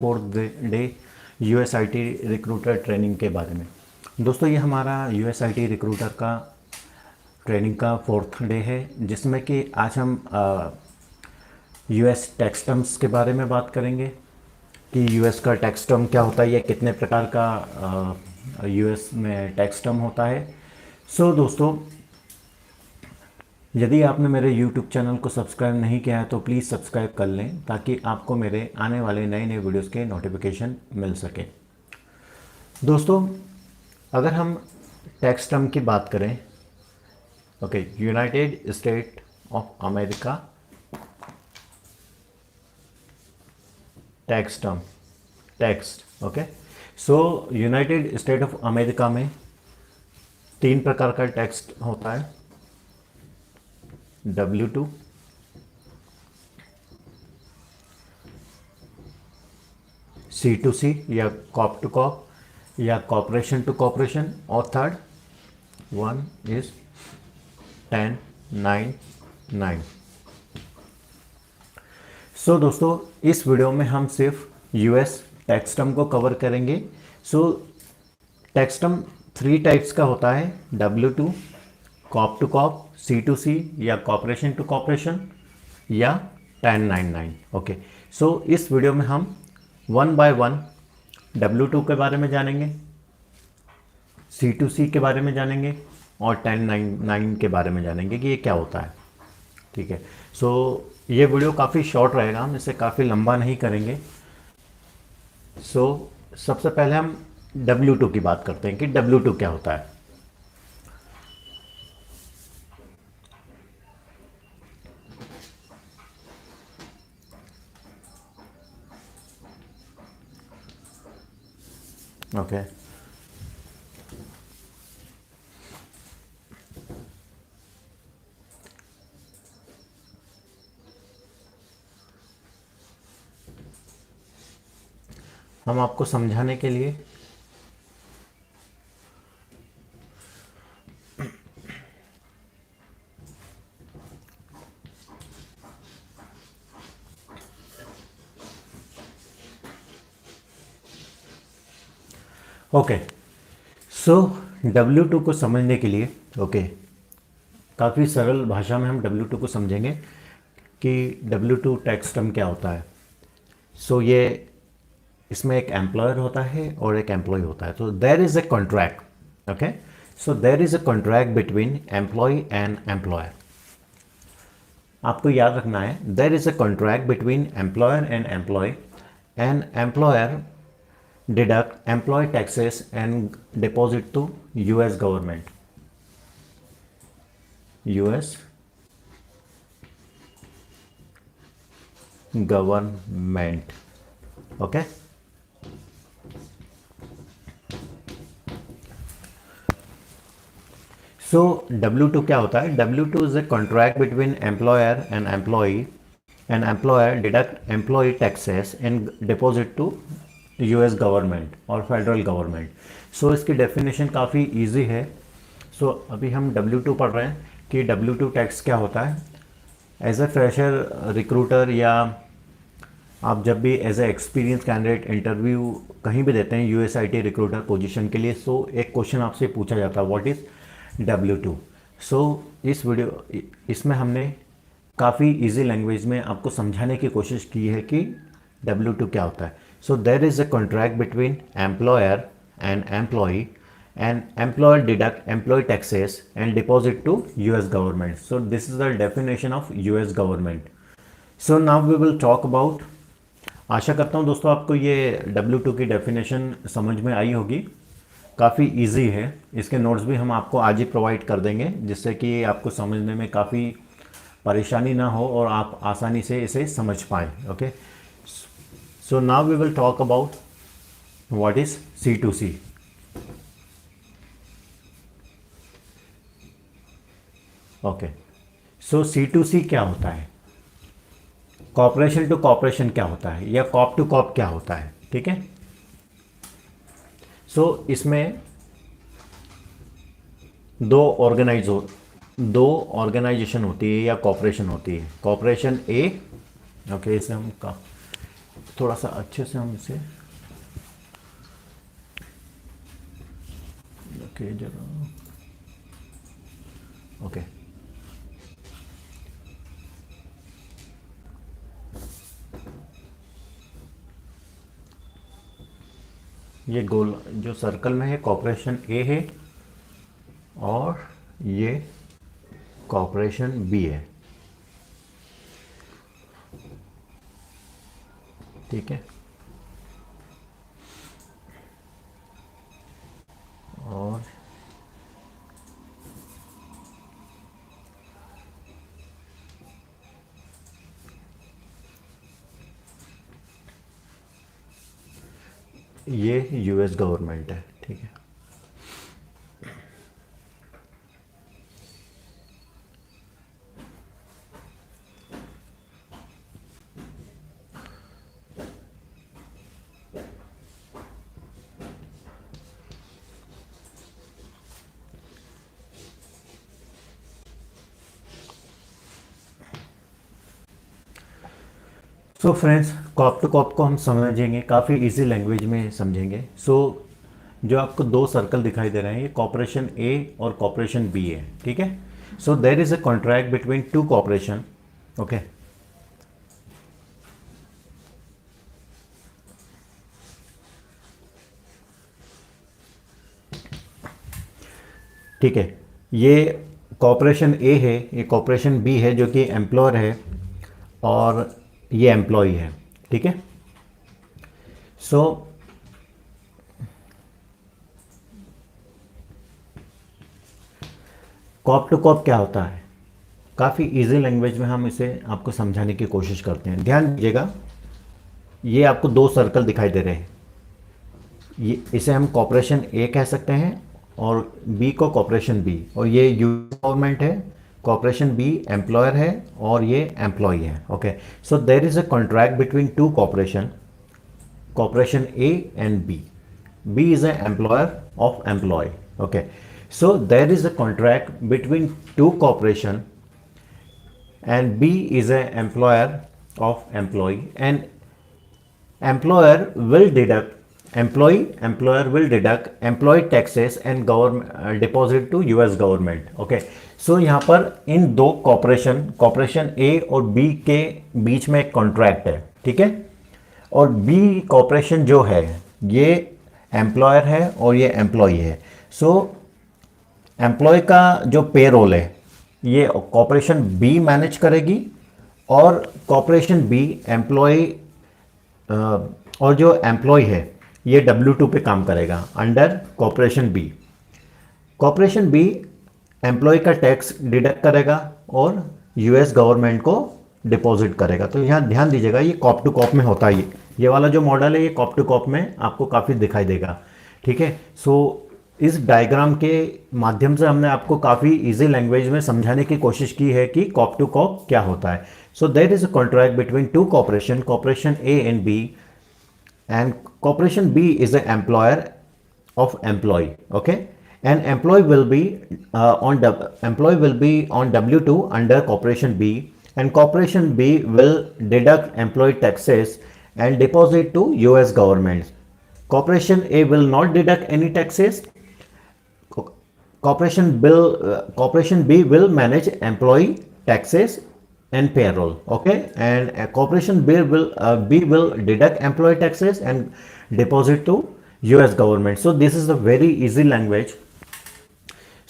Fourth day यूएसआईटी recruiter training के बारे में। दोस्तों, ये हमारा यूएसआईटी रिक्रूटर का ट्रेनिंग का फोर्थ डे है, जिसमें कि आज हम यूएस टैक्स टर्म्स के बारे में बात करेंगे कि यूएस का टैक्स टर्म क्या होता है या कितने प्रकार का यूएस में टैक्स टर्म होता है। दोस्तों, यदि आपने मेरे YouTube चैनल को सब्सक्राइब नहीं किया है तो प्लीज़ सब्सक्राइब कर लें, ताकि आपको मेरे आने वाले नए नए वीडियोस के नोटिफिकेशन मिल सके। दोस्तों, अगर हम टैक्स टर्म की बात करें, okay, United state of America tax term, tax, okay. United state of America में 3 प्रकार का टैक्स होता है। W2, C2C या कॉप टू कॉप या कॉर्पोरेशन टू कॉर्पोरेशन, और थर्ड वन इज 1099। दोस्तों, इस वीडियो में हम सिर्फ यूएस टैक्स टर्म को कवर करेंगे। टैक्स टर्म 3 टाइप्स का होता है, W2, corp to corp, C2C या कॉर्पोरेशन टू कॉर्पोरेशन, या 1099। ओके, इस वीडियो में हम 1 बाय 1 W2 के बारे में जानेंगे, C2C के बारे में जानेंगे और 1099 के बारे में जानेंगे कि ये क्या होता है। ठीक है, ये वीडियो काफ़ी शॉर्ट रहेगा, हम इसे काफ़ी लंबा नहीं करेंगे। सबसे पहले हम W2 की बात करते हैं कि W2 क्या होता है। ओके, हम आपको समझाने के लिए ओके, W2 को समझने के लिए, ओके, काफ़ी सरल भाषा में हम W2 को समझेंगे कि W2 टैक्स टर्म क्या होता है। ये इसमें एक एम्प्लॉयर होता है और एक एम्प्लॉय होता है। There is a contract, okay, there is a contract between employee and employer. आपको याद रखना है, there is a contract between employer and employee, and employer deduct employee taxes and deposit to US government. US government, okay. W2 क्या होता है? W2 is a contract between employer and employee, and employer deduct employee taxes and deposit to US government और federal government. इसकी definition काफ़ी easy है। अभी हम W2 पढ़ रहे हैं कि W2 टैक्स क्या होता है। एज ए फ्रेशर रिक्रूटर, या आप जब भी as a experience candidate interview कहीं भी देते हैं यूएसआईटी रिक्रूटर पोजीशन के लिए, एक क्वेश्चन आपसे पूछा जाता है, व्हाट इज़ W2। इस वीडियो इसमें हमने काफ़ी इजी लैंग्वेज में आपको समझाने की कोशिश की है कि W2 क्या होता है। There is a contract between employer and employee, and employer deduct employee taxes and deposit to US government. This is the definition of US government. Now we will talk about, आशा करता हूँ दोस्तों आपको ये W2 की definition समझ में आई होगी। काफ़ी इजी है, इसके नोट्स भी हम आपको आज ही प्रोवाइड कर देंगे, जिससे कि आपको समझने में काफ़ी परेशानी ना हो और आप आसानी से इसे समझ पाएँ। Okay, now we will talk about what is C2C. Okay, C2C क्या होता है, कॉर्पोरेशन टू कॉर्पोरेशन क्या होता है, या कॉप टू कॉप क्या होता है। ठीक है, इसमें दो ऑर्गेनाइजेशन होती है या कॉर्पोरेशन होती है। कॉर्पोरेशन ए, ओके, इसे हम थोड़ा सा अच्छे से हम इसे ओके जरा ओके। ये गोल जो सर्कल में है कॉपरेशन ए है और ये कॉपरेशन बी है, ठीक है। और ये यूएस गवर्नमेंट है, ठीक है। So friends, corp to corp को हम समझेंगे, काफ़ी इजी लैंग्वेज में समझेंगे। जो आपको दो सर्कल दिखाई दे रहे हैं, ये कॉपरेशन ए और कॉपरेशन बी है, ठीक है। So there is a contract between two corporation, okay. ठीक है, ये कॉपरेशन ए है, ये कॉपरेशन बी है जो कि एम्प्लॉयर है और ये एम्प्लॉय है, ठीक है। सो कॉप टू कॉप क्या होता है, काफ़ी इजी लैंग्वेज में हम इसे आपको समझाने की कोशिश करते हैं। ध्यान दीजिएगा, ये आपको दो सर्कल दिखाई दे रहे हैं, ये इसे हम कॉपरेशन ए कह सकते हैं और बी को कॉपरेशन बी, और ये यूएस गवर्नमेंट है, कॉपरेशन बी एम्प्लॉयर है और ये एम्प्लॉय है, okay. So there is a contract between two corporation, corporation A and B. B is a employer of employee, okay. So there is a contract between two corporation and B is an employer of employee, and employer will deduct employer will deduct employee taxes and government deposit to US government, okay। So यहाँ पर इन दो corporation A और B के बीच में एक contract है, ठीक है। और B कॉपरेशन जो है ये एम्प्लॉयर है और ये एम्प्लॉई है। सो एम्प्लॉय का जो पे रोल है ये कॉपरेशन बी मैनेज करेगी और कॉपरेशन बी एम्प्लॉय और जो एम्प्लॉय है ये W2 पे काम करेगा under corporation B. Corporation B employee का टैक्स डिडक्ट करेगा और यूएस गवर्नमेंट को डिपॉजिट करेगा। तो यहाँ ध्यान दीजिएगा, ये कॉप टू कॉप में होता है, ये वाला जो मॉडल है ये कॉप टू कॉप में आपको काफ़ी दिखाई देगा, ठीक है। सो इस डायग्राम के माध्यम से हमने आपको काफ़ी इजी लैंग्वेज में समझाने की कोशिश की है कि कॉप टू कॉप क्या होता है। So there is a contract between two corporation A and B, and corporation B is a employer of employee, okay, and employee will be on W2 under corporation B, and corporation B will deduct employee taxes and deposit to US government. Corporation A will not deduct any taxes. Corporation B will manage employee taxes and payroll, okay, and corporation B will deduct employee taxes and deposit to US government. So this is a very easy language.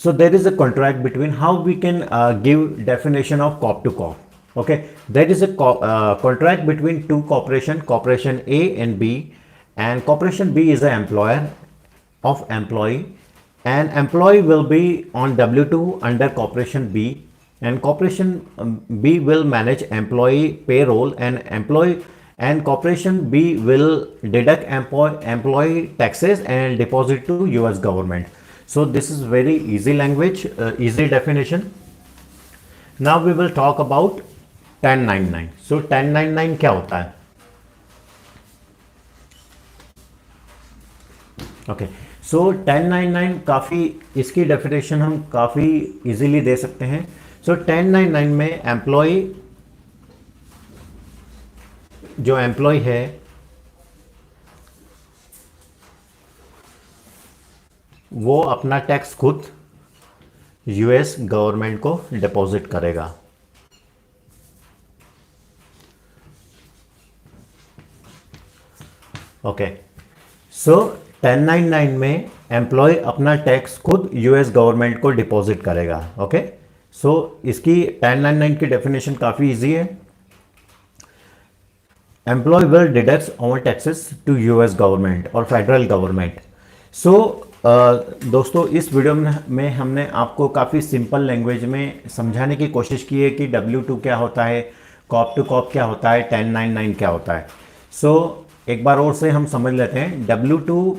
So there is a contract between how we can give definition of cop to cop, okay. There is a contract between two corporation A and B, and corporation B is the employer of employee, and employee will be on W2 under corporation B, and corporation B will manage employee payroll and corporation B will deduct employee taxes and deposit to US government. So this is very easy language, easy definition. Now we will talk about 1099. So 1099 क्या होता है? Okay, so 1099 काफ़ी, इसकी definition हम काफ़ी easily दे सकते हैं। सो 1099 में जो एम्प्लॉय है वो अपना टैक्स खुद यूएस गवर्नमेंट को डिपॉजिट करेगा। ओके, सो 1099 में एम्प्लॉय अपना टैक्स खुद यूएस गवर्नमेंट को डिपॉजिट करेगा। ओके, सो इसकी 1099 की डेफिनेशन काफ़ी इजी है। Employee will deduct all taxes to US government और फेडरल गवर्नमेंट। सो दोस्तों, इस वीडियो में हमने आपको काफ़ी सिंपल लैंग्वेज में समझाने की कोशिश की है कि W2 क्या होता है, कॉप टू कॉप क्या होता है, 1099 क्या होता है। सो एक बार और से हम समझ लेते हैं। W2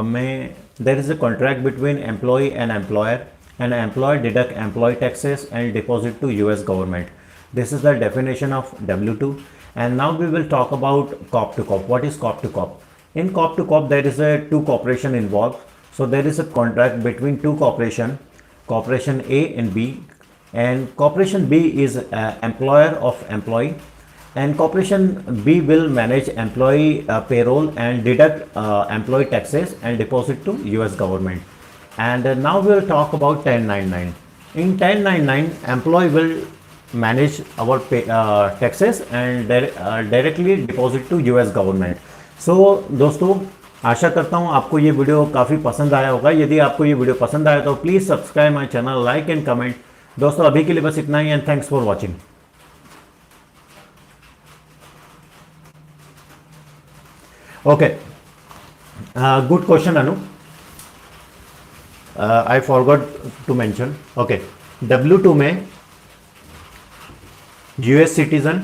में there is a contract between employee and employer and employee deduct employee taxes and deposit to US government. This is the definition of W2. And now we will talk about cop to cop. What is cop to cop? In cop to cop, there is a two corporation involved. So there is a contract between two corporation A and B, and corporation B is employer of employee, and corporation B will manage employee payroll and deduct employee taxes and deposit to US government. And now we will talk about 1099. In 1099, employee will manage our taxes and directly deposit to US government. So दोस्तों, आशा करता हूँ आपको ये video काफ़ी पसंद आया होगा। यदि आपको ये वीडियो पसंद आया तो please subscribe my channel, like and comment. दोस्तों, अभी के लिए बस इतना ही, and thanks for watching. Okay, good question Anu, I forgot to mention. Okay, W2 में यूएस सिटीजन,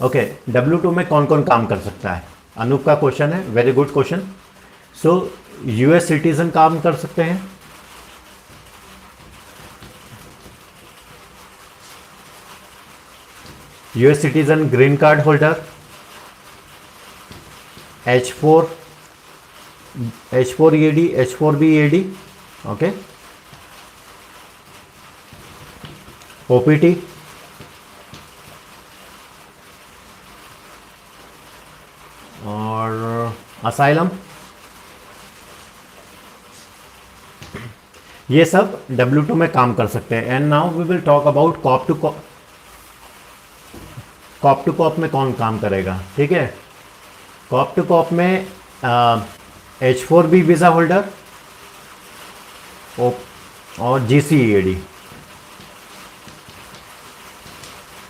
ओके, W2 में कौन कौन काम कर सकता है? अनूप का क्वेश्चन है, very good question. So US citizen काम कर सकते हैं, US citizen, green card holder, H4 EAD, H4B EAD, okay, OPT, और असाइलम, ये सब W2 में काम कर सकते हैं। And now we will talk about corp to corp. Corp to corp में कौन काम करेगा? ठीक है, कॉप टू कॉप में H4B वीज़ा होल्डर और GC EAD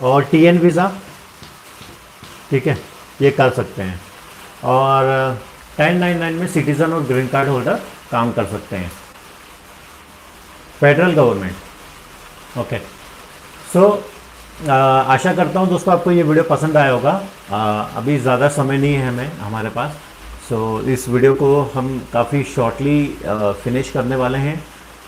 और TN वीज़ा, ठीक है, ये कर सकते हैं। और 1099 में सिटीज़न और ग्रीन कार्ड होल्डर काम कर सकते हैं, फेडरल गवर्नमेंट। ओके, सो आशा करता हूँ दोस्तों आपको ये वीडियो पसंद आया होगा। अभी ज़्यादा समय नहीं है हमारे पास, सो इस वीडियो को हम काफ़ी शॉर्टली फिनिश करने वाले हैं।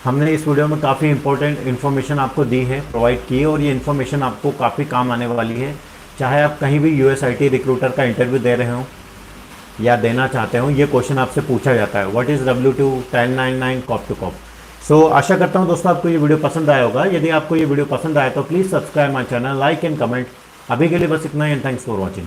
हमने इस वीडियो में काफ़ी इंपॉर्टेंट इन्फॉर्मेशन आपको दी है, प्रोवाइड की है, और ये इन्फॉर्मेशन आपको काफ़ी काम आने वाली है। चाहे आप कहीं भी USIT रिक्रूटर का इंटरव्यू दे रहे हो या देना चाहते हो, ये क्वेश्चन आपसे पूछा जाता है, what is W2, 1099, corp to corp. So आशा करता हूँ दोस्तों आपको ये वीडियो पसंद आया होगा। यदि आपको ये वीडियो पसंद आया तो please subscribe my channel, like and comment. अभी के लिए बस इतना ही, एंड थैंक्स फॉर वॉचिंग।